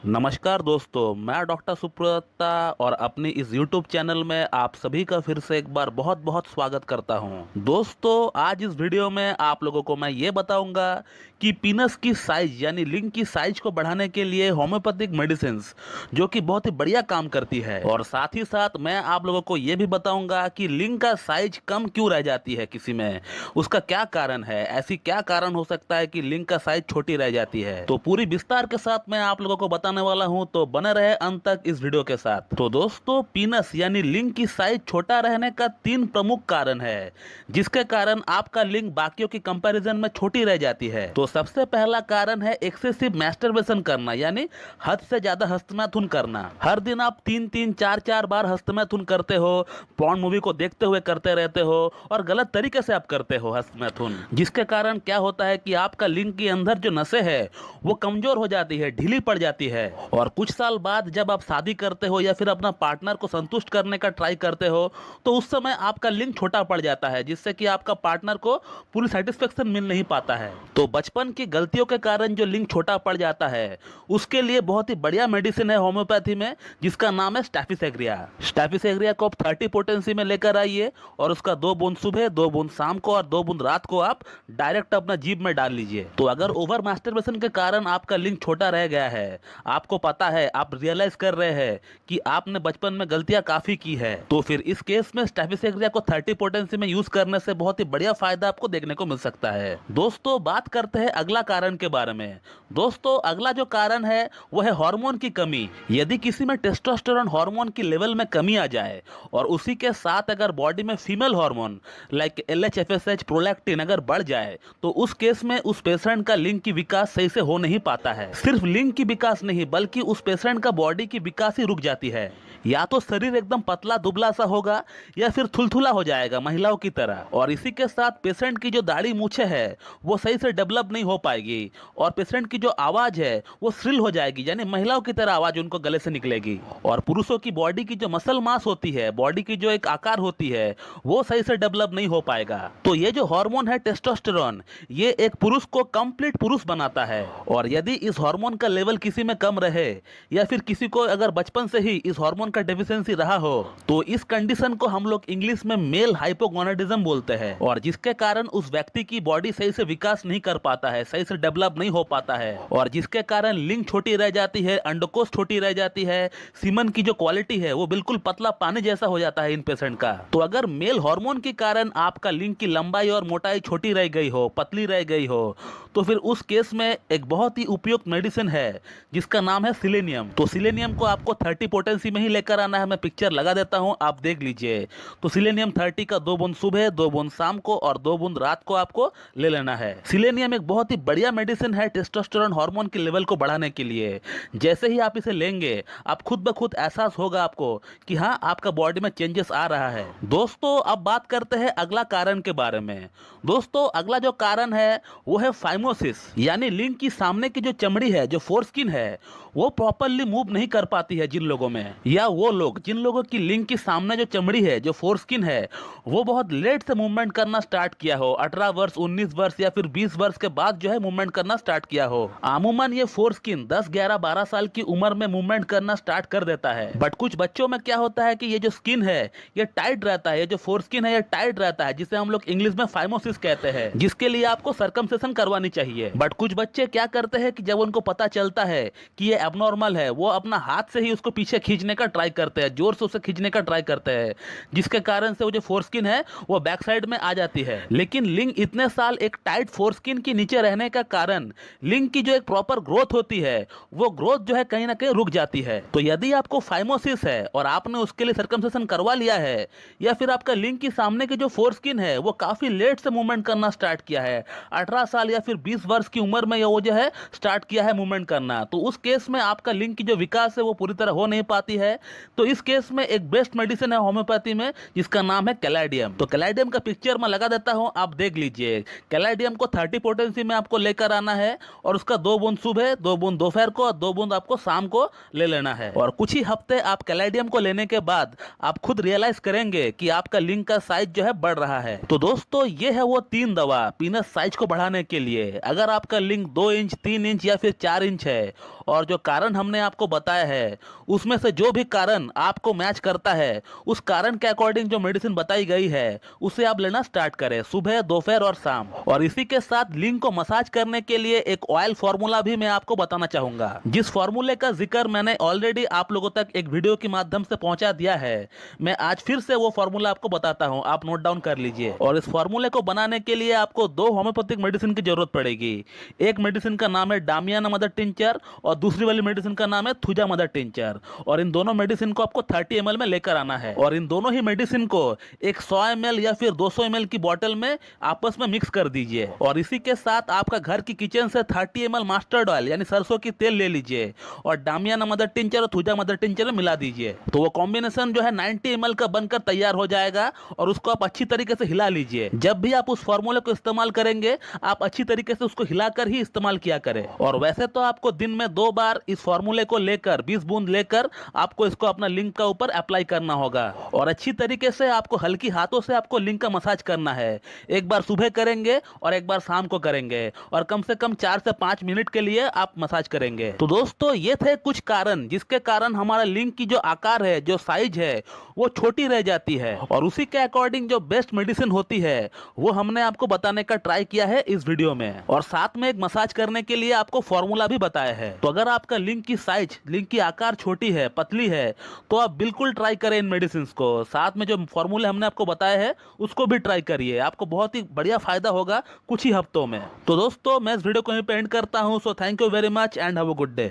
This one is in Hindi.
नमस्कार दोस्तों, मैं डॉक्टर सुप्रता और अपनी इस YouTube चैनल में आप सभी का फिर से एक बार बहुत बहुत स्वागत करता हूं। दोस्तों, आज इस वीडियो में आप लोगों को मैं ये बताऊंगा कि पीनस की साइज यानी लिंग की साइज को बढ़ाने के लिए होम्योपैथिक मेडिसिन जो कि बहुत ही बढ़िया काम करती है, और साथ ही साथ मैं आप लोगों को ये भी बताऊंगा कि लिंग का साइज कम क्यों रह जाती है किसी में, उसका क्या कारण है, ऐसी क्या कारण हो सकता है कि लिंग का साइज छोटी रह जाती है। तो पूरी विस्तार के साथ मैं आप लोगों को बताने वाला हूं, तो बने रहे अंत तक इस वीडियो के साथ। तो दोस्तों, पीनस यानी लिंग की साइज छोटा रहने का 3 प्रमुख कारण है जिसके कारण आपका लिंग बाकियों की कंपैरिजन में छोटी रह जाती है। तो सबसे पहला कारण है एक्सेसिव मैस्टरबेशन करना, यानी हद से ज्यादा हस्तमैथुन करना। हर दिन आप 3-3, 4-4 बार हस्तमैथुन करते हो, पॉर्न मूवी को देखते हुए करते रहते हो और गलत तरीके से आप करते हो हस्तमैथुन, जिसके कारण क्या होता है कि आपका लिंग के अंदर जो नसें है वो कमजोर हो जाती है, ढीली पड़ जाती है। और कुछ साल बाद जब आप शादी करते हो या फिर अपना पार्टनर को संतुष्ट करने का ट्राई करते हो, तो उस समय आपका लिंग छोटा पड़ जाता है, जिससे कि आपका पार्टनर को पूरी सेटिस्फेक्शन मिल नहीं पाता है। तो बचपन की गलतियों के कारण जो लिंग छोटा पड़ जाता है, उसके लिए बहुत ही बढ़िया मेडिसिन है होम्योपैथी में, जिसका नाम है स्टैफिसेग्रिया। स्टैफिसेग्रिया को आप 30 पोटेंसी में लेकर आइए और उसका 2 बूंद सुबह, 2 बूंद शाम को और 2 बूंद रात को आप डायरेक्ट अपना जीभ में डाल लीजिए। तो अगर ओवर मास्टरबेशन के कारण आपका लिंग छोटा रह गया है, आपको पता है, आप रियलाइज कर रहे हैं कि आपने बचपन में गलतियां काफी की है, तो फिर इस केस में स्टैफिसेग्रिया को 30 पोटेंसी में यूज करने से बहुत ही बढ़िया फायदा आपको देखने को मिल सकता है। दोस्तों, बात करते हैं अगला कारण के बारे में। दोस्तों, अगला जो कारण है वो है हार्मोन की कमी। यदि किसी में टेस्टोस्टेरोन हार्मोन की लेवल में कमी आ जाए और उसी के साथ अगर बॉडी में female hormone like LH, FSH, prolactin अगर बढ़ जाए, तो उस केस में उस पेशेंट का लिंग की विकास सही से हो नहीं पाता है। सिर्फ लिंग की विकास नहीं, बल्कि उस पेशेंट का बॉडी की विकास ही रुक जाती है। या तो शरीर एकदम पतला दुबला सा होगा या फिर थुलथुला हो जाएगा महिलाओं की तरह, और इसी के साथ पेशेंट की जो दाढ़ी मूछें है वो सही से डेवलप नहीं हो पाएगी, और पेशेंट की जो आवाज है वो श्रिल हो जाएगी, यानी महिलाओं की तरह आवाज उनको गले से निकलेगी। और पुरुषों की बॉडी की जो मसल मास होती है, बॉडी की जो एक आकार होती है, वो सही से डेवलप नहीं हो पाएगा। तो ये जो हार्मोन है टेस्टोस्टेरोन, ये एक पुरुष को कंप्लीट पुरुष बनाता है, और यदि इस हार्मोन का लेवल किसी में कम रहे या फिर किसी को अगर बचपन से ही इस हार्मोन का डेफिशिएंसी रहा हो, तो इस कंडीशन को हम लोग इंग्लिश में मेल हाइपोगोनाडिज्म बोलते हैं, और जिसके कारण उस व्यक्ति की बॉडी सही से विकास नहीं कर पाता है, सही से डेवलप नहीं हो पाता है, और जिसके कारण लिंग छोटी रह जाती है, अंडकोश छोटी रह जाती है, सीमन की जो क्वालिटी है वो बिल्कुल पतला पानी जैसा हो जाता है इन पेशेंट का। तो अगर मेल हार्मोन के कारण आपका लिंग की लंबाई और मोटाई छोटी रह गई हो, पतली रह गई हो, तो फिर उस केस में एक बहुत ही उपयुक्त मेडिसिन है जिसका नाम है सिलेनियम। तो सिलेनियम को आपको 30 पोटेंसी में ही लेकर आना है। मैं पिक्चर लगा देता हूं, आप देख लीजिए। तो सिलेनियम 30 का 2 बूंद सुबह, 2 बूंद शाम को और 2 बूंद रात को आपको ले लेना है। सिलेनियम एक बहुत ही बढ़िया मेडिसिन है टेस्टोस्टेरोन हार्मोन के लेवल को बढ़ाने के लिए। जैसे ही आप इसे लेंगे, आप खुद ब खुद एहसास होगा आपको कि हाँ, आपका बॉडी में चेंजेस आ रहा है। दोस्तों, अब बात करते हैं अगला कारण के बारे में। दोस्तों, अगला जो कारण है वो है फाइमोसिस, यानी लिंग की सामने की जो चमड़ी है, जो फोरस्किन है, वो प्रॉपरली मूव नहीं कर पाती है जिन लोगों में, या वो लोग जिन लोगों की लिंग की सामने जो चमड़ी है, जो फोरस्किन है, वो बहुत लेट से मूवमेंट करना स्टार्ट किया हो, 18 वर्ष, 19 वर्ष या फिर 20 वर्ष के बाद जो है मूवमेंट करना स्टार्ट किया हो। अमूमन ये फोरस्किन 10, 11, 12 साल की उम्र में मूवमेंट करना स्टार्ट कर देता है। बट कुछ बच्चों में क्या होता है कि ये जो स्किन है ये टाइट रहता है, ये जो फोरस्किन है ये टाइट रहता है, जिसे हम लोग इंग्लिश में फाइमोसिस कहते हैं, जिसके लिए आपको सर्कमसेशन करवानी चाहिए। बट कुछ बच्चे क्या करते हैं कि जब उनको पता चलता है कि ये एबनॉर्मल है, वो अपना हाथ से ही उसको पीछे खींचने का ट्राई करते हैं, जोर से उसे खींचने का ट्राई करते हैं, जिसके कारण से वो जो फोरस्किन है वो बैक साइड में आ जाती है। लेकिन लिंग इतने साल एक टाइट फोरस्किन के नीचे रहने का कारण लिंग की जो एक प्रॉपर ग्रोथ होती है, वो ग्रोथ जो है कहीं ना कहीं रुक जाती है। तो यदि आपको फाइमोसिस है और आपने उसके लिए सर्कमसेशन करवा लिया है, या फिर आपका लिंग की सामने की जो फोरस्किन है वो काफी लेट से मूवमेंट करना स्टार्ट किया है, 18 साल या फिर 20 वर्ष की उम्र में वो जो है स्टार्ट किया है मूवमेंट करना, तो उस केस में आपका लिंग की जो विकास है वो पूरी तरह हो नहीं पाती है। तो इस केस में एक बेस्ट मेडिसिन है होम्योपैथी में, जिसका नाम है कैलाडियम। तो कैलाडियम का पिक्चर मैं लगा देता हूं, आप देख लीजिए। कैलाडियम को 30 पोटेंसी में आपको लेकर आना है, और उसका 2 बूंद सुबह, 2 बूंद दोपहर को और 2 बूंद आपको शाम को ले लेना है। और कुछ ही हफ्ते आप कैलाडियम को लेने के बाद आप खुद रियलाइज करेंगे कि आपका लिंग का साइज जो है बढ़ रहा है। तो दोस्तों, ये है वो 3 दवा पीनस साइज को बढ़ाने के लिए। अगर आपका लिंग 2 इंच, 3 इंच या फिर 4 इंच है और जो कारण हमने आपको बताया है उसमें से जो भी कारण आपको मैच करता है उस कारण के अकॉर्डिंग जो मेडिसिन बताई गई है उसे आप लेना स्टार्ट करें सुबह, दोपहर और शाम। और इसी के साथ लिंग को मसाज करने के लिए एक ऑयल फॉर्मूला भी मैं आपको बताना चाहूंगा, जिस फॉर्मूले का जिक्र मैंने ऑलरेडी आप लोगों तक एक वीडियो के माध्यम से पहुंचा दिया है। मैं आज फिर से वो फॉर्मूला आपको बताता हूं, आप नोट डाउन कर लीजिए। और इस फॉर्मूले को बनाने के लिए आपको 2 होम्योपैथिक मेडिसिन की जरूरत पड़ेगी। एक मेडिसिन का नाम है डामियाना मदर टिंचर और दूसरी वाली मेडिसिन का नाम है थुजा मदर टिंचर। और इन दोनों मेडिसिन को आपको 30 ml में लेकर आना है और इन दोनों ही मेडिसिन को एक 100 ml या फिर 200 ml की बोतल में आपस में मिक्स कर दीजिए। और इसी के साथ आपका घर की किचन से 30 ml मस्टर्ड ऑयल यानी सरसों की तेल ले लीजिए और डामियाना मदर टिंचर और थुजा मदर टिंचर में मिला दीजिए। तो वो कॉम्बिनेशन जो है 90 ml का बनकर तैयार हो जाएगा और उसको आप अच्छी तरीके से हिला लीजिए। जब भी आप उस फॉर्मूले को इस्तेमाल करेंगे आप अच्छी तरीके से उसको हिलाकर ही इस्तेमाल किया करें। और वैसे तो आपको दिन में 2 बार इस फॉर्मूले को लेकर 20 बूंद लेकर आपको इसको अपना लिंग का ऊपर अप्लाई करना होगा और अच्छी तरीके से आपको हल्की हाथों से आपको लिंग का मसाज करना है। एक बार सुबह करेंगे और एक बार शाम को करेंगे और कम से कम 4 से 5 मिनट के लिए आप मसाज करेंगे। तो दोस्तों ये थे कुछ कारण जिसके कारण हमारा लिंग की जो आकार है, जो साइज है वो छोटी रह जाती है और उसी के अकॉर्डिंग जो बेस्ट मेडिसिन होती है वो हमने आपको बताने का ट्राई किया है इस वीडियो में। और साथ में एक मसाज करने के लिए आपको फॉर्मूला भी बताया है। तो अगर आपका लिंग की साइज, लिंग की आकार छोटी है, पतली है, तो आप बिल्कुल ट्राई करें इन मेडिसिन को। साथ में जो फॉर्मूले हमने आपको बताया है उसको भी ट्राई करिए, आपको बहुत ही बढ़िया फायदा होगा कुछ ही हफ्तों में। तो दोस्तों मैं इस वीडियो को यहीं पे एंड करता हूं। So thank you very much and have a good day.